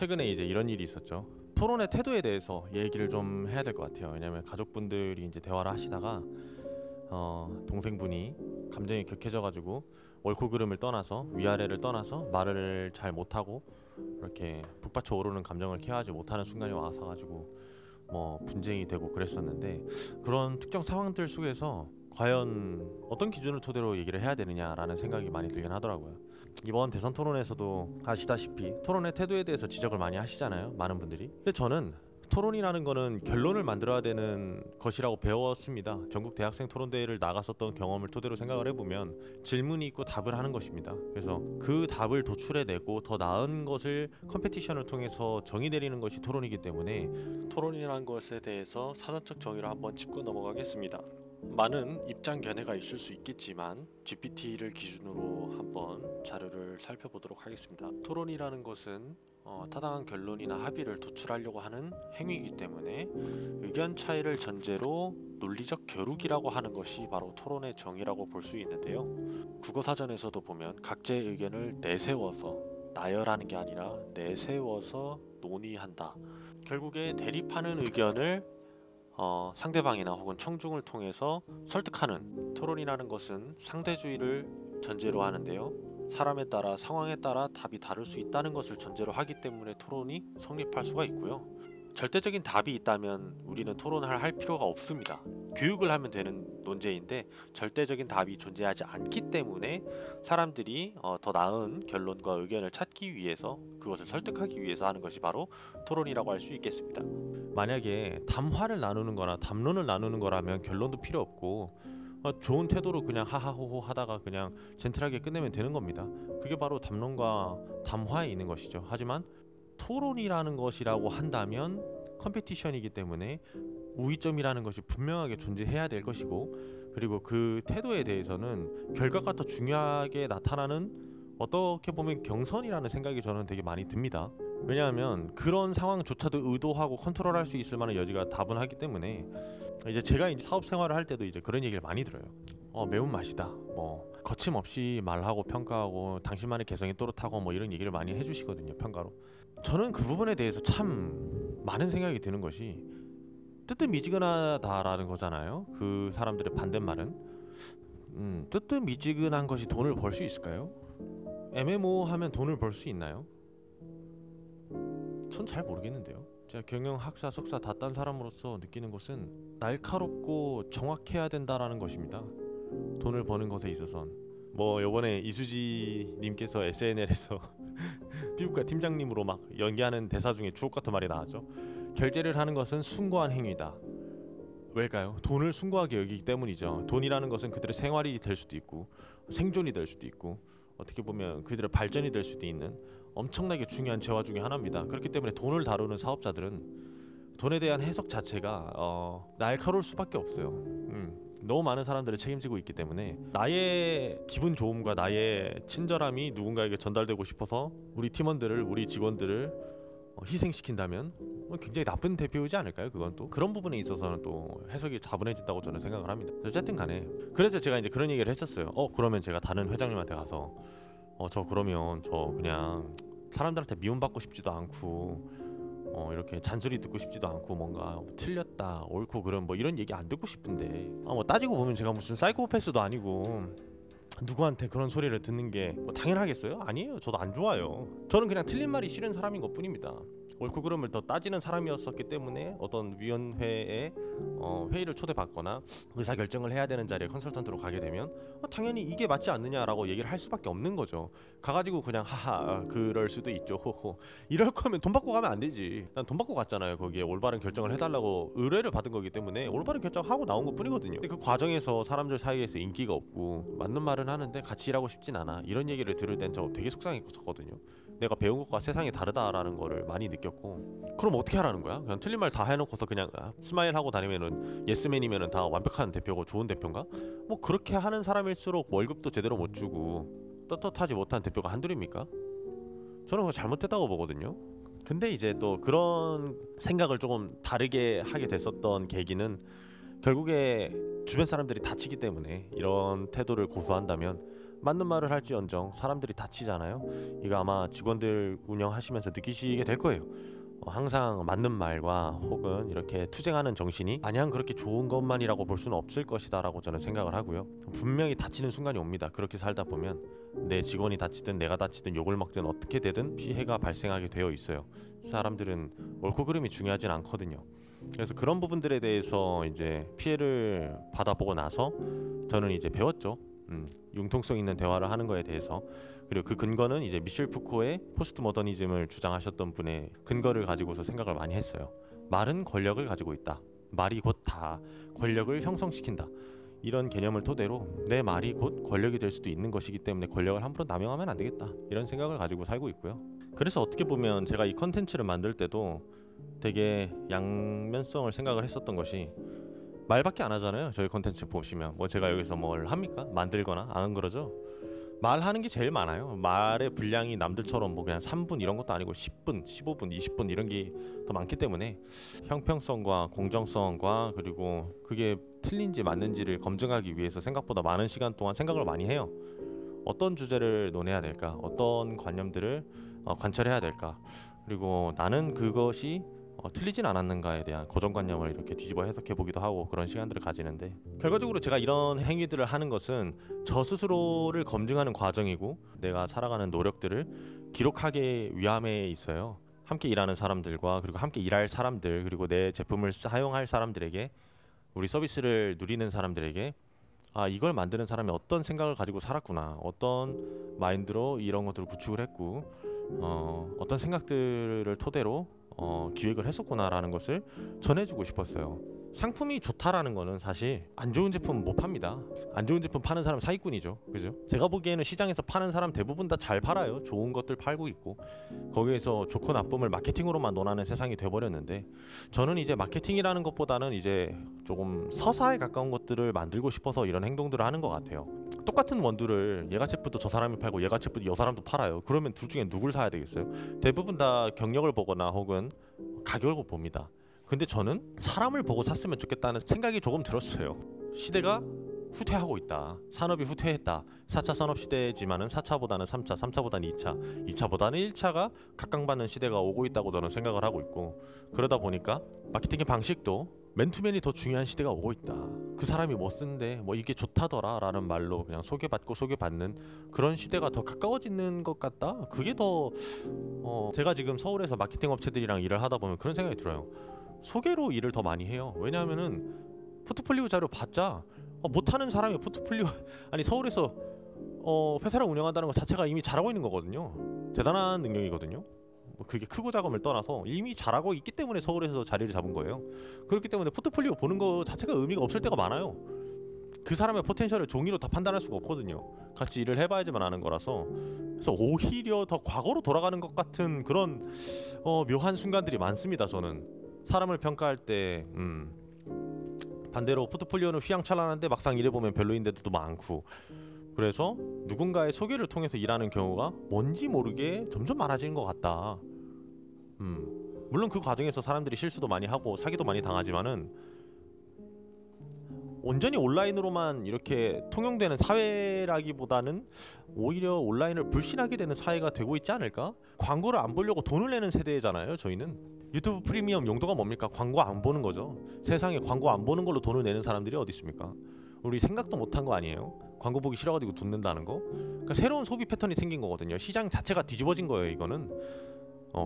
최근에 이제 이런 일이 있었죠. 토론의 태도에 대해서 얘기를 좀 해야 될 것 같아요. 왜냐면 가족분들이 이제 대화를 하시다가 동생분이 감정이 격해져가지고 옳고 그름을 떠나서 위아래를 떠나서 말을 잘 못하고 이렇게 북받쳐 오르는 감정을 케어하지 못하는 순간이 와서 가지고 뭐 분쟁이 되고 그랬었는데, 그런 특정 상황들 속에서 과연 어떤 기준을 토대로 얘기를 해야 되느냐라는 생각이 많이 들긴 하더라고요. 이번 대선 토론에서도 아시다시피 토론의 태도에 대해서 지적을 많이 하시잖아요, 많은 분들이. 근데 저는 토론이라는 거는 결론을 만들어야 되는 것이라고 배웠습니다. 전국 대학생 토론대회를 나갔었던 경험을 토대로 생각을 해보면 질문이 있고 답을 하는 것입니다. 그래서 그 답을 도출해내고 더 나은 것을 컴페티션을 통해서 정의 내리는 것이 토론이기 때문에, 토론이라는 것에 대해서 사전적 정의를 한번 짚고 넘어가겠습니다. 많은 입장 견해가 있을 수 있겠지만 GPT를 기준으로 한번 자료를 살펴보도록 하겠습니다. 토론이라는 것은 타당한 결론이나 합의를 도출하려고 하는 행위이기 때문에 의견 차이를 전제로 논리적 겨루기라고 하는 것이 바로 토론의 정의라고 볼 수 있는데요. 국어사전에서도 보면 각자의 의견을 내세워서, 나열하는 게 아니라 내세워서 논의한다. 결국에 대립하는 의견을 상대방이나 혹은 청중을 통해서 설득하는, 토론이라는 것은 상대주의를 전제로 하는데요. 사람에 따라, 상황에 따라 답이 다를 수 있다는 것을 전제로 하기 때문에 토론이 성립할 수가 있고요. 절대적인 답이 있다면 우리는 토론을 할 필요가 없습니다. 교육을 하면 되는 논제인데 절대적인 답이 존재하지 않기 때문에 사람들이 더 나은 결론과 의견을 찾기 위해서, 그것을 설득하기 위해서 하는 것이 바로 토론이라고 할 수 있겠습니다. 만약에 담화를 나누는 거나 담론을 나누는 거라면 결론도 필요 없고 좋은 태도로 그냥 하하호호 하다가 그냥 젠틀하게 끝내면 되는 겁니다. 그게 바로 담론과 담화에 있는 것이죠. 하지만 토론이라는 것이라고 한다면 컴페티션이기 때문에 우위점이라는 것이 분명하게 존재해야 될 것이고, 그리고 그 태도에 대해서는 결과가 더 중요하게 나타나는, 어떻게 보면 경선이라는 생각이 저는 되게 많이 듭니다. 왜냐하면 그런 상황조차도 의도하고 컨트롤할 수 있을 만한 여지가 다분하기 때문에, 이제 제가 이제 사업 생활을 할 때도 이제 그런 얘기를 많이 들어요. 매운맛이다, 뭐 거침없이 말하고 평가하고 당신만의 개성이 또렷하고 뭐 이런 얘기를 많이 해주시거든요, 평가로. 저는 그 부분에 대해서 참 많은 생각이 드는 것이, 뜨뜻미지근하다라는 거잖아요. 그 사람들의 반대말은 뜨뜻미지근한 것이 돈을 벌 수 있을까요? 애매모호하면 돈을 벌 수 있나요? 전 잘 모르겠는데요. 제가 경영, 학사, 석사 다 딴 사람으로서 느끼는 것은 날카롭고 정확해야 된다라는 것입니다. 돈을 버는 것에 있어선. 뭐 요번에 이수지 님께서 SNL에서 피부과 팀장님으로 막 연기하는 대사 중에 주옥 같은 말이 나왔죠. 결제를 하는 것은 숭고한 행위다. 왜일까요? 돈을 숭고하게 여기기 때문이죠. 돈이라는 것은 그들의 생활이 될 수도 있고 생존이 될 수도 있고 어떻게 보면 그들의 발전이 될 수도 있는 엄청나게 중요한 재화 중에 하나입니다. 그렇기 때문에 돈을 다루는 사업자들은 돈에 대한 해석 자체가 날카로울 수밖에 없어요. 너무 많은 사람들을 책임지고 있기 때문에 나의 기분 좋음과 나의 친절함이 누군가에게 전달되고 싶어서 우리 팀원들을, 우리 직원들을 희생시킨다면 굉장히 나쁜 대표이지 않을까요? 그건 또 그런 부분에 있어서는 또 해석이 다분해진다고 저는 생각을 합니다. 어쨌든 간에 그래서 제가 이제 그런 얘기를 했었어요. 그러면 제가 다른 회장님한테 가서 저 그러면 저 그냥 사람들한테 미움받고 싶지도 않고 이렇게 잔소리 듣고 싶지도 않고 뭔가 틀렸다, 옳고 그름 뭐 이런 얘기 안 듣고 싶은데, 뭐 따지고 보면 제가 무슨 사이코패스도 아니고 누구한테 그런 소리를 듣는 게 뭐 당연하겠어요? 아니에요. 저도 안 좋아요. 저는 그냥 틀린 말이 싫은 사람인 것 뿐입니다. 옳고 그름을 더 따지는 사람이었었기 때문에 어떤 위원회에 회의를 초대받거나 의사결정을 해야 되는 자리에 컨설턴트로 가게 되면 당연히 이게 맞지 않느냐라고 얘기를 할 수밖에 없는 거죠. 가가지고 그냥 하하 그럴 수도 있죠 호호 이럴 거면 돈 받고 가면 안 되지. 난 돈 받고 갔잖아요. 거기에 올바른 결정을 해달라고 의뢰를 받은 거기 때문에 올바른 결정하고 나온 것 뿐이거든요. 근데 그 과정에서 사람들 사이에서 인기가 없고 맞는 말은 하는데 같이 일하고 싶진 않아, 이런 얘기를 들을 땐 저 되게 속상했거든요. 내가 배운 것과 세상이 다르다라는 거를 많이 느꼈고, 그럼 어떻게 하라는 거야? 그냥 틀린 말 다 해놓고서 그냥 스마일 하고 다니면은 예스맨이면은 다 완벽한 대표고 좋은 대표인가? 뭐 그렇게 하는 사람일수록 월급도 제대로 못 주고 떳떳하지 못한 대표가 한둘입니까? 저는 그거 잘못했다고 보거든요. 근데 이제 또 그런 생각을 조금 다르게 하게 됐었던 계기는 결국에 주변 사람들이 다치기 때문에, 이런 태도를 고수한다면 맞는 말을 할지언정 사람들이 다치잖아요. 이거 아마 직원들 운영하시면서 느끼시게 될 거예요. 항상 맞는 말과 혹은 이렇게 투쟁하는 정신이 마냥 그렇게 좋은 것만이라고 볼 수는 없을 것이다 라고 저는 생각을 하고요. 분명히 다치는 순간이 옵니다. 그렇게 살다 보면 내 직원이 다치든 내가 다치든 욕을 먹든 어떻게 되든 피해가 발생하게 되어 있어요. 사람들은 옳고 그름이 중요하진 않거든요. 그래서 그런 부분들에 대해서 이제 피해를 받아보고 나서 저는 이제 배웠죠. 융통성 있는 대화를 하는 거에 대해서. 그리고 그 근거는 이제 미셸 푸코의 포스트 모더니즘을 주장하셨던 분의 근거를 가지고서 생각을 많이 했어요. 말은 권력을 가지고 있다. 말이 곧 다 권력을 형성시킨다. 이런 개념을 토대로 내 말이 곧 권력이 될 수도 있는 것이기 때문에 권력을 함부로 남용하면 안 되겠다. 이런 생각을 가지고 살고 있고요. 그래서 어떻게 보면 제가 이 컨텐츠를 만들 때도 되게 양면성을 생각을 했었던 것이, 말밖에 안 하잖아요. 저희 컨텐츠 보시면 뭐 제가 여기서 뭘 합니까? 만들거나 안 그러죠. 말하는 게 제일 많아요. 말의 분량이 남들처럼 뭐 그냥 3분 이런 것도 아니고 10분, 15분, 20분 이런 게 더 많기 때문에 형평성과 공정성과 그리고 그게 틀린지 맞는지를 검증하기 위해서 생각보다 많은 시간 동안 생각을 많이 해요. 어떤 주제를 논해야 될까? 어떤 관념들을 관철해야 될까? 그리고 나는 그것이 틀리진 않았는가에 대한 고정관념을 이렇게 뒤집어 해석해 보기도 하고 그런 시간들을 가지는데, 결과적으로 제가 이런 행위들을 하는 것은 저 스스로를 검증하는 과정이고 내가 살아가는 노력들을 기록하기 위함에 있어요. 함께 일하는 사람들과 그리고 함께 일할 사람들, 그리고 내 제품을 사용할 사람들에게, 우리 서비스를 누리는 사람들에게 이걸 만드는 사람이 어떤 생각을 가지고 살았구나, 어떤 마인드로 이런 것들을 구축을 했고 어떤 생각들을 토대로 기획을 했었구나라는 것을 전해주고 싶었어요. 상품이 좋다라는 거는 사실 안 좋은 제품 못 팝니다. 안 좋은 제품 파는 사람 사기꾼이죠. 그죠? 제가 보기에는 시장에서 파는 사람 대부분 다 잘 팔아요. 좋은 것들 팔고 있고 거기에서 좋고 나쁨을 마케팅으로만 논하는 세상이 돼버렸는데, 저는 이제 마케팅이라는 것보다는 이제 조금 서사에 가까운 것들을 만들고 싶어서 이런 행동들을 하는 것 같아요. 똑같은 원두를 예가체프도 저 사람이 팔고 예가체프도 저 사람도 팔아요. 그러면 둘 중에 누굴 사야 되겠어요? 대부분 다 경력을 보거나 혹은 가격을 봅니다. 근데 저는 사람을 보고 샀으면 좋겠다는 생각이 조금 들었어요. 시대가 후퇴하고 있다. 산업이 후퇴했다. 4차 산업시대지만은 4차보다는 3차, 3차보다는 2차, 2차보다는 1차가 각광받는 시대가 오고 있다고 저는 생각을 하고 있고, 그러다 보니까 마케팅의 방식도 맨투맨이 더 중요한 시대가 오고 있다. 그 사람이 뭐 쓰는데 뭐 이게 좋다더라 라는 말로 그냥 소개받고 소개받는 그런 시대가 더 가까워지는 것 같다. 그게 더 제가 지금 서울에서 마케팅 업체들이랑 일을 하다 보면 그런 생각이 들어요. 소개로 일을 더 많이 해요. 왜냐하면은 포트폴리오 자료 봤자 못하는 사람이 포트폴리오 아니 서울에서 회사를 운영한다는 것 자체가 이미 잘하고 있는 거거든요. 대단한 능력이거든요. 그게 크고 작음을 떠나서 이미 잘하고 있기 때문에 서울에서 자리를 잡은 거예요. 그렇기 때문에 포트폴리오 보는 거 자체가 의미가 없을 때가 많아요. 그 사람의 포텐셜을 종이로 다 판단할 수가 없거든요. 같이 일을 해봐야지만 아는 거라서. 그래서 오히려 더 과거로 돌아가는 것 같은 그런 묘한 순간들이 많습니다. 저는 사람을 평가할 때 반대로 포트폴리오는 휘황찬란한데 막상 일해보면 별로인 데도 많고, 그래서 누군가의 소개를 통해서 일하는 경우가 뭔지 모르게 점점 많아지는 것 같다. 물론 그 과정에서 사람들이 실수도 많이 하고 사기도 많이 당하지만은 온전히 온라인으로만 이렇게 통용되는 사회라기보다는 오히려 온라인을 불신하게 되는 사회가 되고 있지 않을까? 광고를 안 보려고 돈을 내는 세대잖아요. 저희는 유튜브 프리미엄 용도가 뭡니까? 광고 안 보는 거죠. 세상에 광고 안 보는 걸로 돈을 내는 사람들이 어디 있습니까? 우리 생각도 못한 거 아니에요? 광고 보기 싫어가지고 돈 낸다는 거? 그러니까 새로운 소비 패턴이 생긴 거거든요. 시장 자체가 뒤집어진 거예요, 이거는.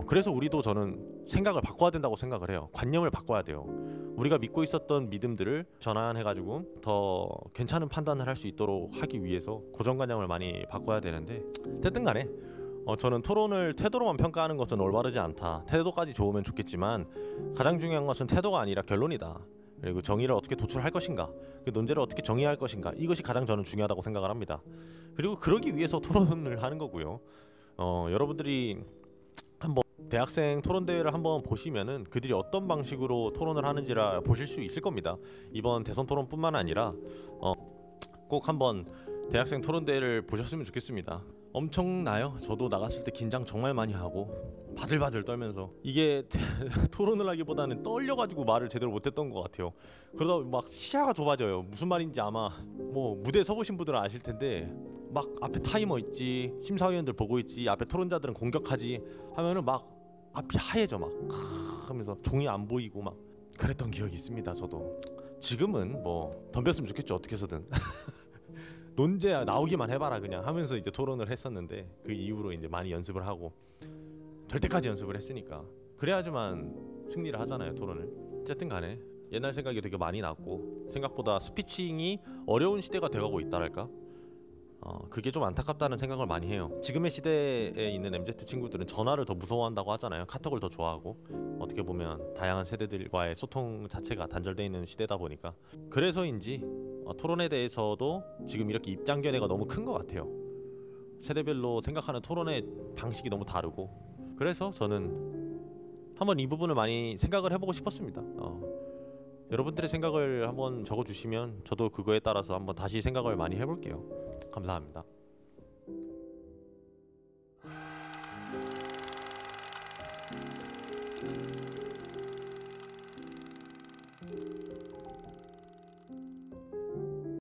그래서 우리도 저는 생각을 바꿔야 된다고 생각을 해요. 관념을 바꿔야 돼요. 우리가 믿고 있었던 믿음들을 전환해가지고 더 괜찮은 판단을 할 수 있도록 하기 위해서 고정관념을 많이 바꿔야 되는데, 어쨌든 간에 저는 토론을 태도로만 평가하는 것은 올바르지 않다. 태도까지 좋으면 좋겠지만 가장 중요한 것은 태도가 아니라 결론이다. 그리고 정의를 어떻게 도출할 것인가, 그 논제를 어떻게 정의할 것인가, 이것이 가장 저는 중요하다고 생각을 합니다. 그리고 그러기 위해서 토론을 하는 거고요. 여러분들이 한번 대학생 토론 대회를 한번 보시면은 그들이 어떤 방식으로 토론을 하는지를 보실 수 있을 겁니다. 이번 대선 토론뿐만 아니라 꼭 한번 대학생 토론 대회를 보셨으면 좋겠습니다. 엄청나요. 저도 나갔을 때 긴장 정말 많이 하고 바들바들 떨면서 이게 토론을 하기보다는 떨려가지고 말을 제대로 못했던 것 같아요. 그러다 막 시야가 좁아져요. 무슨 말인지 아마 뭐 무대 서보신 분들은 아실 텐데 막 앞에 타이머 있지, 심사위원들 보고 있지, 앞에 토론자들은 공격하지 하면은 막 앞이 하얘져 막 하면서 종이 안 보이고 막 그랬던 기억이 있습니다. 저도 지금은 뭐 덤볐으면 좋겠죠. 어떻게 해서든 논제 나오기만 해봐라 그냥 하면서 이제 토론을 했었는데 그 이후로 이제 많이 연습을 하고 될 때까지 연습을 했으니까 그래야지만 승리를 하잖아요. 토론을. 어쨌든 간에 옛날 생각이 되게 많이 났고 생각보다 스피칭이 어려운 시대가 돼가고 있다랄까. 그게 좀 안타깝다는 생각을 많이 해요. 지금의 시대에 있는 MZ 친구들은 전화를 더 무서워한다고 하잖아요. 카톡을 더 좋아하고 어떻게 보면 다양한 세대들과의 소통 자체가 단절되어 있는 시대다 보니까 그래서인지 토론에 대해서도 지금 이렇게 입장 견해가 너무 큰 것 같아요. 세대별로 생각하는 토론의 방식이 너무 다르고 그래서 저는 한번 이 부분을 많이 생각을 해보고 싶었습니다. 여러분들의 생각을 한번 적어주시면 저도 그거에 따라서 한번 다시 생각을 많이 해볼게요. 감사합니다.